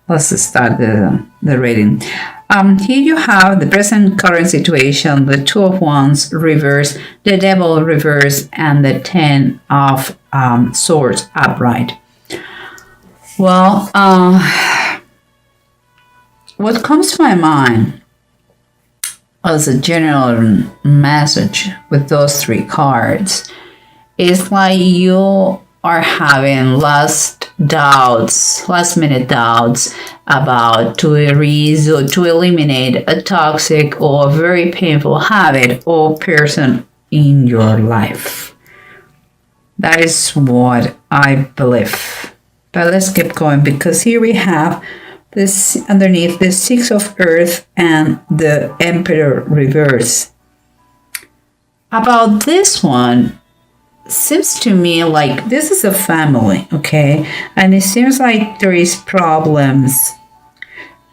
let's start the reading. Here you have the present current situation, the Two of Wands reverse, the Devil reverse, and the Ten of Swords upright. Well, what comes to my mind as a general message with those three cards is like you are having last minute doubts about to erase or to eliminate a toxic or very painful habit or person in your life. That is what I believe. But let's keep going, because here we have this underneath the Six of Earth and the Emperor reverse. About this one, seems to me like this is a family, okay? And it seems like there is problems.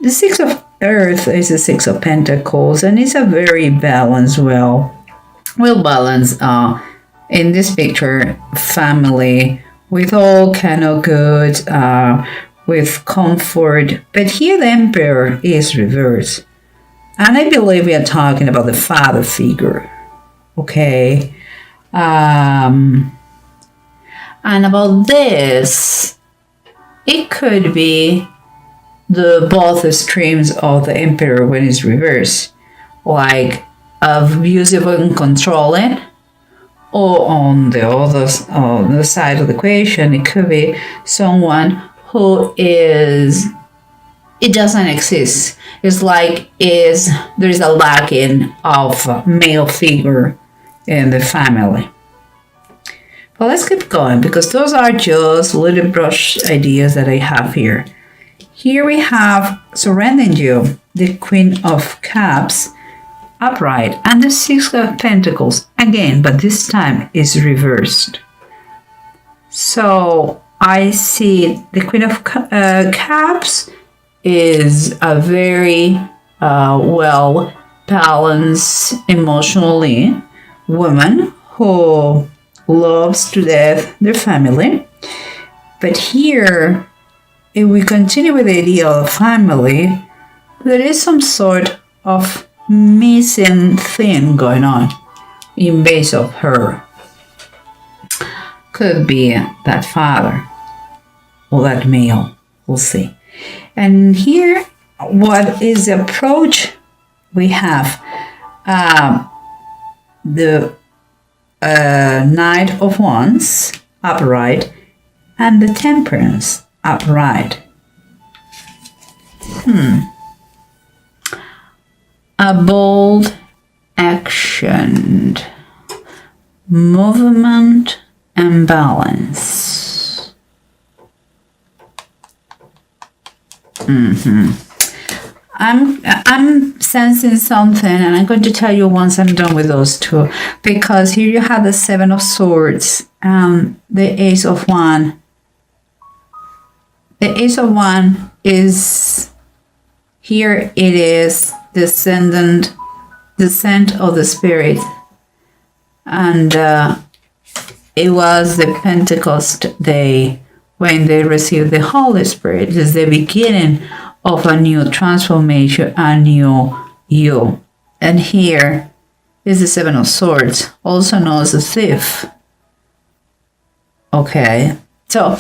The Six of Earth is the Six of Pentacles, and it's a very balanced, well balanced in this picture family with all kind of good, with comfort. But here the Emperor is reversed, and I believe we are talking about the father figure, okay? And about this, it could be the both extremes of the Emperor when it's reversed, like abusive and controlling, or on the side of the equation, it could be someone who is, it doesn't exist. It's like there is a lacking of male figure in the family. But let's keep going, because those are just little brush ideas that I have here. Here we have surrounding you the Queen of Cups upright and the Six of Pentacles again, but this time is reversed. So I see the Queen of Cups is a very well balanced emotionally woman who loves to death their family. But here, if we continue with the idea of family, there is some sort of missing thing going on in base of her. Could be that father or that male, we'll see. And here, what is the approach we have? The Knight of Wands upright and the Temperance upright. A bold action, movement and balance. I'm sensing something, and I'm going to tell you once I'm done with those two, because here you have the Seven of Swords, the Ace of Wands. The Ace of Wands is here. It is descent of the spirit, and it was the Pentecost day when they received the Holy Spirit. It is the beginning of a new transformation, a new you. And here is the Seven of Swords, also known as a thief. Okay, so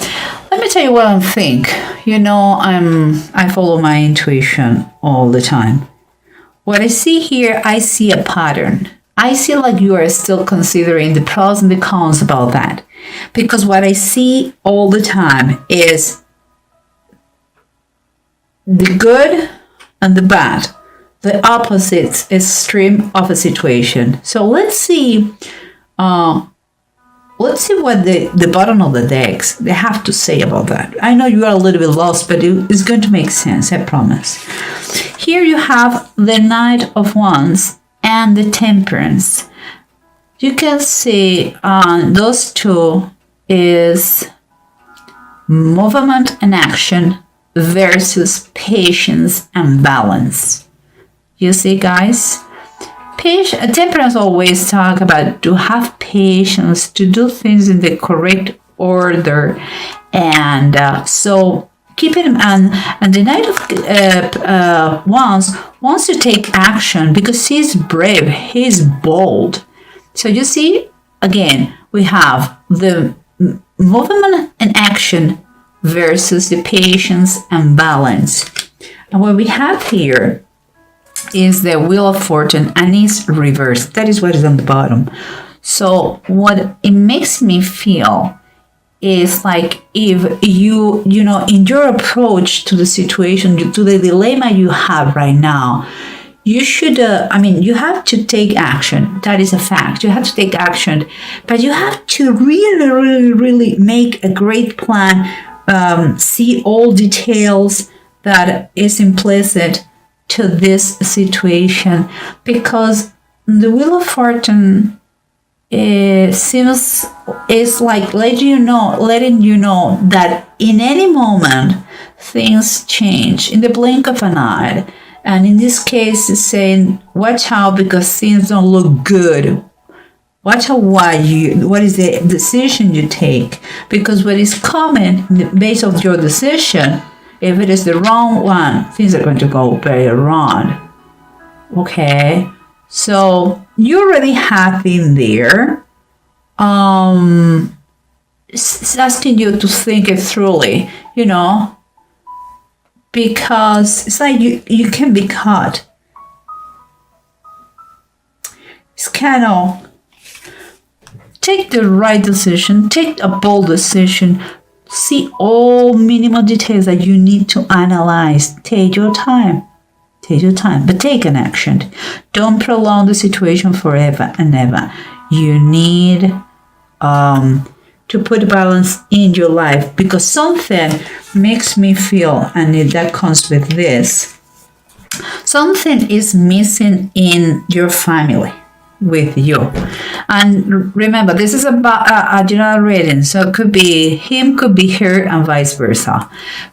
let me tell you what I think. You know, I follow my intuition all the time. What I see here, I see a pattern. I see like you are still considering the pros and the cons about that. Because what I see all the time is the good and the bad, the opposite extreme of a situation. So let's see what the bottom of the decks they have to say about that. I know you are a little bit lost, but it's going to make sense, I promise. Here you have the Knight of Wands and the Temperance. You can see those two is movement and action versus patience and balance. You see, guys? Temperance always talk about to have patience, to do things in the correct order. And so keep it, and the Knight of Wands wants to take action because he's brave, he's bold. So you see, again, we have the movement and action versus the patience and balance. And what we have here is the Wheel of Fortune, and it's reversed. That is what is on the bottom. So what it makes me feel is like if you know, in your approach to the situation, to the dilemma you have right now, you should, you have to take action. That is a fact. You have to take action, but you have to really, really, really make a great plan, see all details that is implicit to this situation, because the Wheel of Fortune is like letting you know that in any moment things change in the blink of an eye. And in this case, it's saying, watch out because things don't look good. Watch out what is the decision you take, because what is coming based on your decision, if it is the wrong one, things are going to go very wrong. Okay, so you already have been there. It's asking you to think it thoroughly, you know, because it's like you can be caught. It's kind of take the right decision, take a bold decision, see all minimal details that you need to analyze. Take your time, but take an action. Don't prolong the situation forever and ever. You need to put balance in your life, because something makes me feel, and that comes with this, something is missing in your family with you. And remember, this is about a general reading, so it could be him, could be her, and vice versa.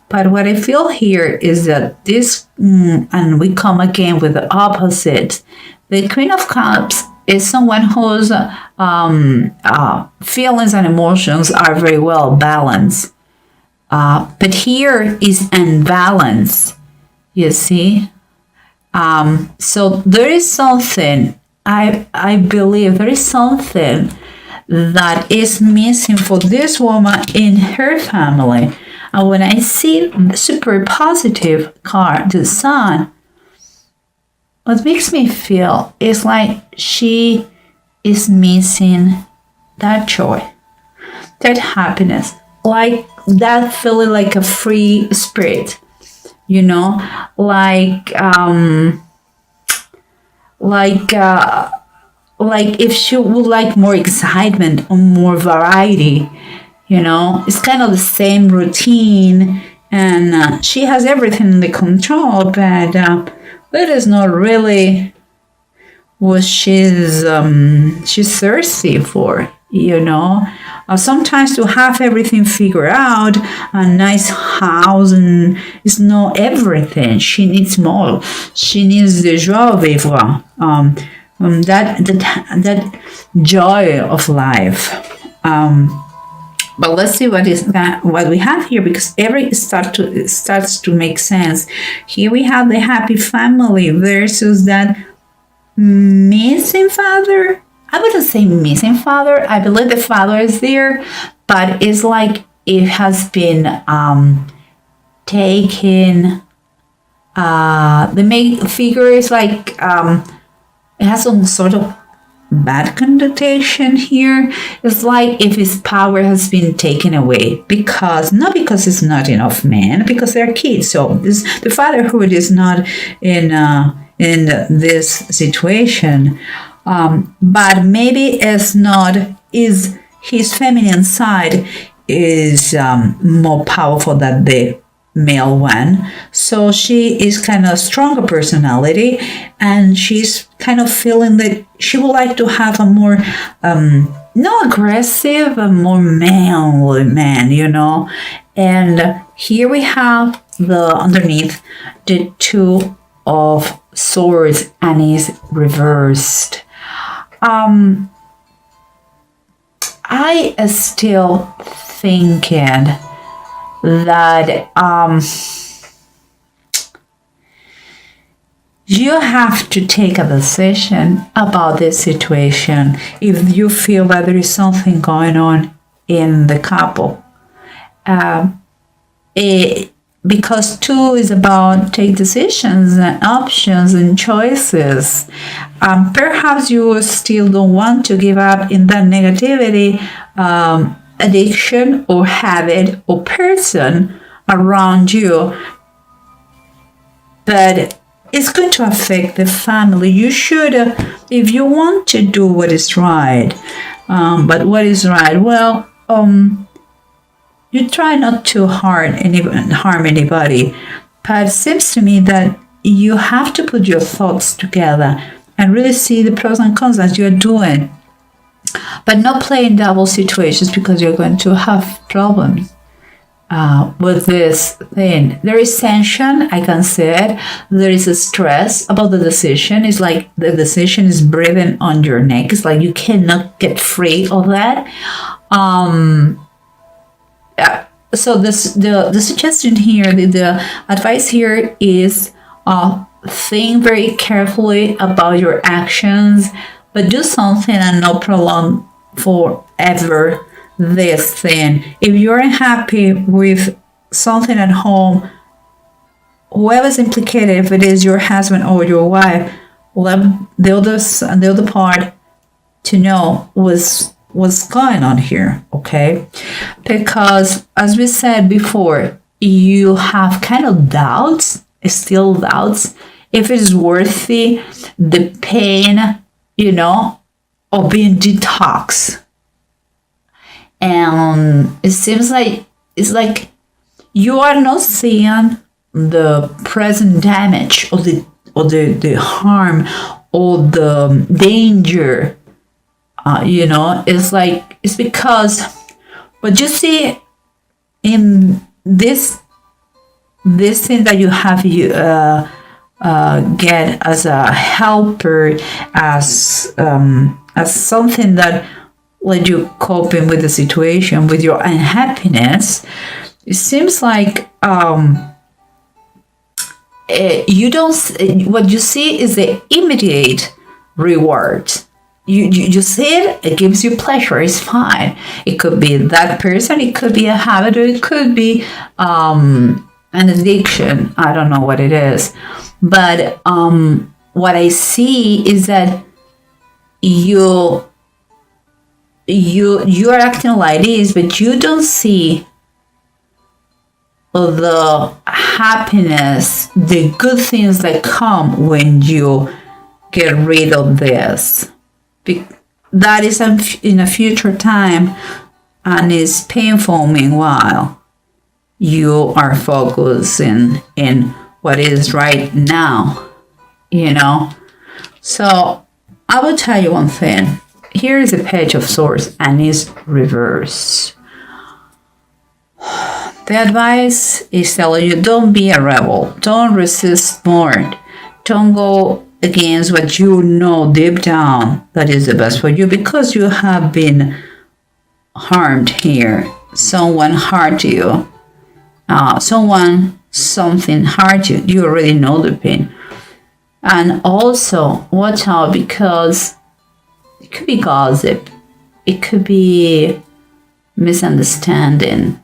But what I feel here is that this, and we come again with the opposite. The Queen of Cups is someone whose feelings and emotions are very well balanced. But here is imbalance, you see. So there is something, I believe there is something that is missing for this woman in her family. And when I see the super positive card, the Sun, what makes me feel is like she is missing that joy, that happiness, like that feeling like a free spirit, you know, like if she would like more excitement or more variety, you know, it's kind of the same routine, and she has everything under control, but that is not really what she's thirsty for, you know. Sometimes to have everything figured out, a nice house, and it's not everything. She needs more. She needs the joie vivre, that joy of life. But let's see what we have here, because starts to make sense. Here we have the happy family versus that missing father. I wouldn't say missing father. I believe the father is there, but it's like it has been taken. The main figure is like it has some sort of bad connotation here. It's like if his power has been taken away, not because it's not enough men, because they're kids. So the fatherhood is not in this situation, but maybe is his feminine side is more powerful than the male one. So she is kind of stronger personality, and she's kind of feeling that she would like to have a more not aggressive, a more manly man, you know. And here we have underneath the Two of Swords, and is reversed. I still thinking that you have to take a decision about this situation if you feel that there is something going on in the couple. Because 2 is about take decisions and options and choices. Perhaps you still don't want to give up in that negativity, addiction or habit or person around you, but it's going to affect the family. You should, if you want to do what is right, but what is right? Well, you try not to harm anybody, but it seems to me that you have to put your thoughts together and really see the pros and cons as you're doing, but not play in double situations because you're going to have problems. With this thing, there is tension, I can say it. There is a stress about the decision. It's like the decision is breathing on your neck. It's like you cannot get free of that. So the suggestion here, the advice here is think very carefully about your actions, but do something and not prolong forever this thing. If you're unhappy with something at home, whoever's implicated, if it is your husband or your wife, let the other part to know what's going on here, okay? Because as we said before, you have kind of doubts, still doubts, if it is worthy the pain, of being detoxed. And it seems like it's like you are not seeing the present damage or the harm or the danger. It's because what you see in this thing that you have get as a helper, as something that let you coping with the situation, with your unhappiness. It seems like you don't. What you see is the immediate reward. You see it. It gives you pleasure. It's fine. It could be that person. It could be a habit, or it could be an addiction. I don't know what it is, but what I see is that you are acting like this, but you don't see the happiness, the good things that come when you get rid of this. That is in a future time and is painful. Meanwhile, you are focusing in what is right now, So I will tell you one thing. Here is a Page of Swords and it's reverse. The advice is telling you, don't be a rebel. Don't resist more. Don't go against what you know deep down that is the best for you, because you have been harmed here. Someone hurt you. Something hurt you. You already know the pain. And also, watch out, because it could be gossip. It could be misunderstanding.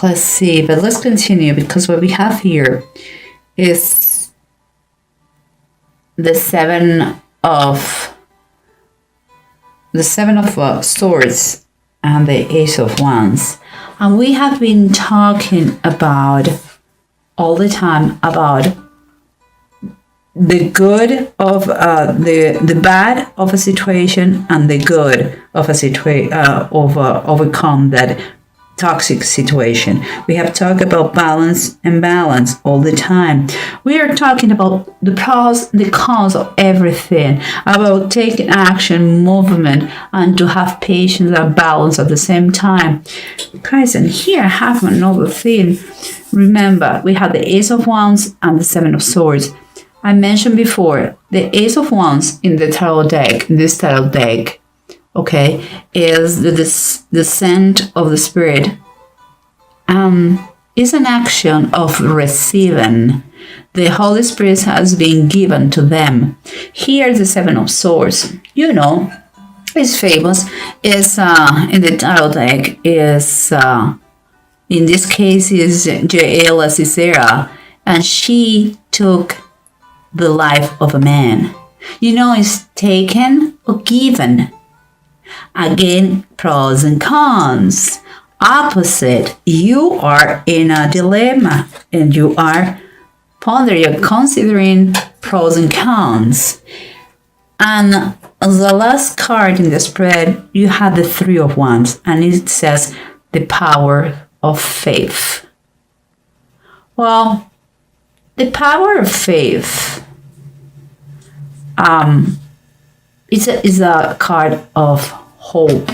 Let's see, but let's continue, because what we have here is the seven of swords and the Ace of Wands. And we have been talking about all the time about the good of the bad of a situation and the good of a situation overcome that toxic situation. We have talked about balance and balance all the time. We are talking about the pros, the cons of everything, about taking action, movement, and to have patience and balance at the same time. Guys, and here I have another thing. Remember, we have the Ace of Wands and the Seven of Swords. I mentioned before, the Ace of Wands in the tarot deck, in this tarot deck, okay, is the descent of the Spirit, is an action of receiving. The Holy Spirit has been given to them. Here, the Seven of Swords, you know, is famous. Is in the tarot deck is in this case is Jaela Sisera, and she took the life of a man. You know, it's taken or given. Again, pros and cons. Opposite, you are in a dilemma and you are pondering, you're considering pros and cons. And the last card in the spread, you had the Three of Wands, and it says the power of faith. Well, the power of faith is a card of hope.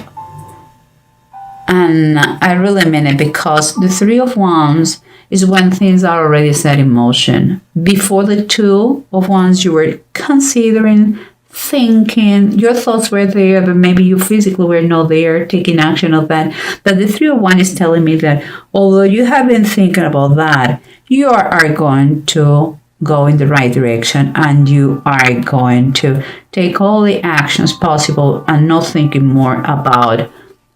And I really mean it, because the Three of Wands is when things are already set in motion. Before the Two of Wands, you were considering, thinking, your thoughts were there, but maybe you physically were not there taking action of that. But the Three of Wands is telling me that although you have been thinking about that, you are going to go in the right direction, and you are going to take all the actions possible and not thinking more about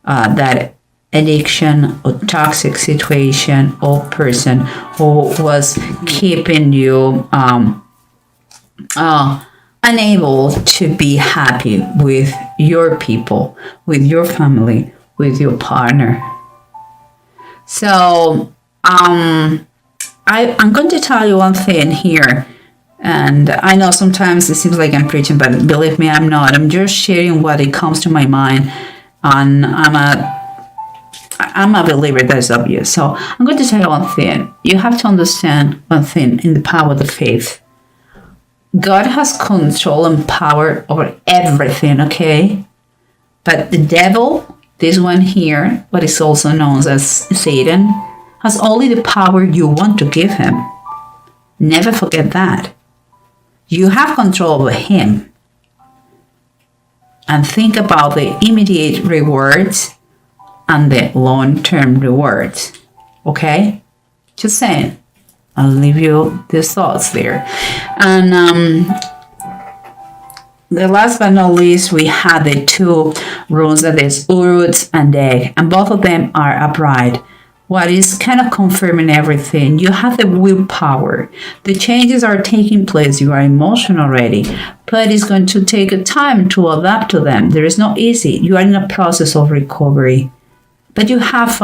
that addiction or toxic situation or person who was keeping you unable to be happy with your people, with your family, with your partner. So I'm going to tell you one thing here, and I know sometimes it seems like I'm preaching, but believe me, I'm not. I'm just sharing what it comes to my mind, and I'm a believer, that's obvious. So I'm going to tell you one thing. You have to understand one thing in the power of the faith. God has control and power over everything, okay? But the devil, this one here, what is also known as Satan, has only the power you want to give him. Never forget that. You have control over him. And think about the immediate rewards and the long-term rewards. Okay? Just saying. I'll leave you these thoughts there. And the last but not least, we had the two runes, that is Urut and Deg, and both of them are upright. What is kind of confirming everything. You have the willpower. The changes are taking place. You are emotional already, but it's going to take a time to adapt to them. There is no easy. You are in a process of recovery. But you have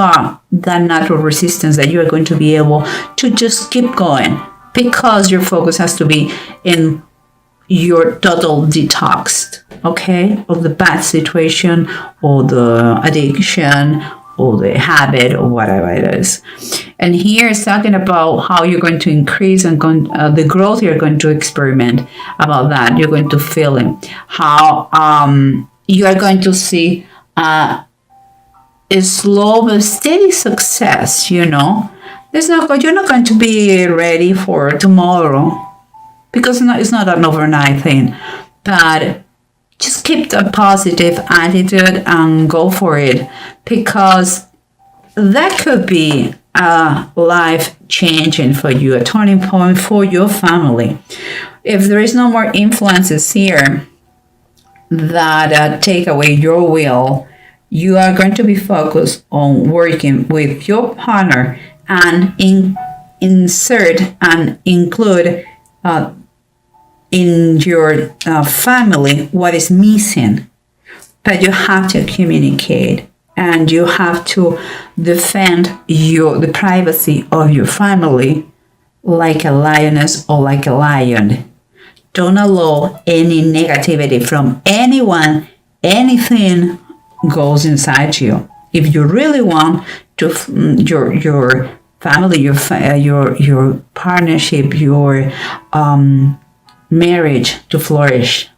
that natural resistance that you are going to be able to just keep going, because your focus has to be in your total detox, okay, of the bad situation or the addiction or the habit or whatever it is. And here it's talking about how you're going to increase and the growth you're going to experiment about that. You're going to feel it. How you are going to see a slow but steady success, you know. You're not going to be ready for tomorrow, because it's not an overnight thing. But just keep a positive attitude and go for it, because that could be life changing for you, a turning point for your family. If there is no more influences here that take away your will, you are going to be focused on working with your partner and insert and include in your family what is missing. But you have to communicate, and you have to defend the privacy of your family like a lioness or like a lion. Don't allow any negativity from anyone, anything goes inside you. If you really want to your family, your partnership, your marriage to flourish,